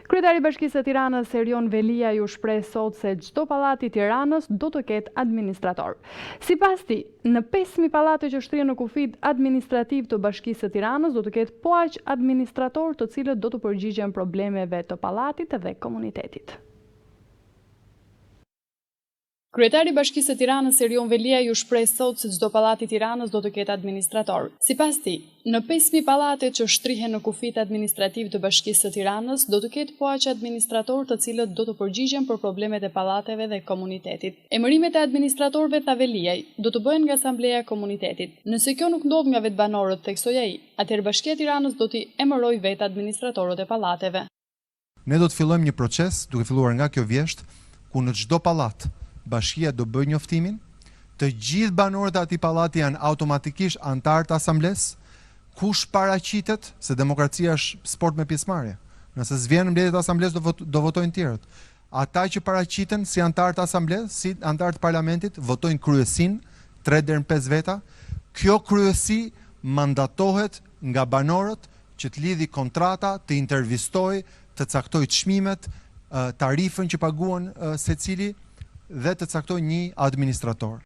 Kryetari i Bashkisë së Tiranës Erion Velia ju shpreh sot se çdo pallat i Tiranës do të ketë administrator. Sipas tij, në 5000 pallate që shtrihen në kufit administrativ të Bashkisë së Tiranës do të ketë po aq administrator të cilët do të përgjigjen problemeve të pallatit dhe komunitetit. Kryetari i Bashkisë së Tiranës Erion Velia ju shpreh sot se çdo pallat i Tiranës do të ketë administrator. Sipas tij, në 5000 pallate që shtrihen në kufit administrativ të Bashkisë së Tiranës do të ketë po aq administrator të cilët do të përgjigjen për problemet e pallateve dhe komunitetit. Emërimet e administratorëve tha Veliaj do të bëhen nga Asambleja e Komunitetit. Nëse kjo nuk ndodh nga vetbanorët, theksoi ai, atëherë Bashkia e Tiranës do t'i emërojë vetë administratorët e pallateve. Ne do të fillojmë një proces duke filluar nga kjo vjesht, ku në çdo pallat Bashkia do bëjë njoftimin, të gjithë banorët e atij pallati janë automatikisht anëtar të asamblesë, kush paraqitet, se demokracia është sport me pjesëmarrje. Nëse s'vjen në mbledhjet e asamblesë do votojnë tjerët. Ata që paraqiten si anëtar të asamblesë, si anëtar të parlamentit, votojnë kryesin, 3 deri në 5 veta. Kjo kryesi mandatohet nga banorët që të lidhi kontrata, të intervistojë, të caktojë çmimet, tarifën që paguan secili dhe të caktoj një administrator.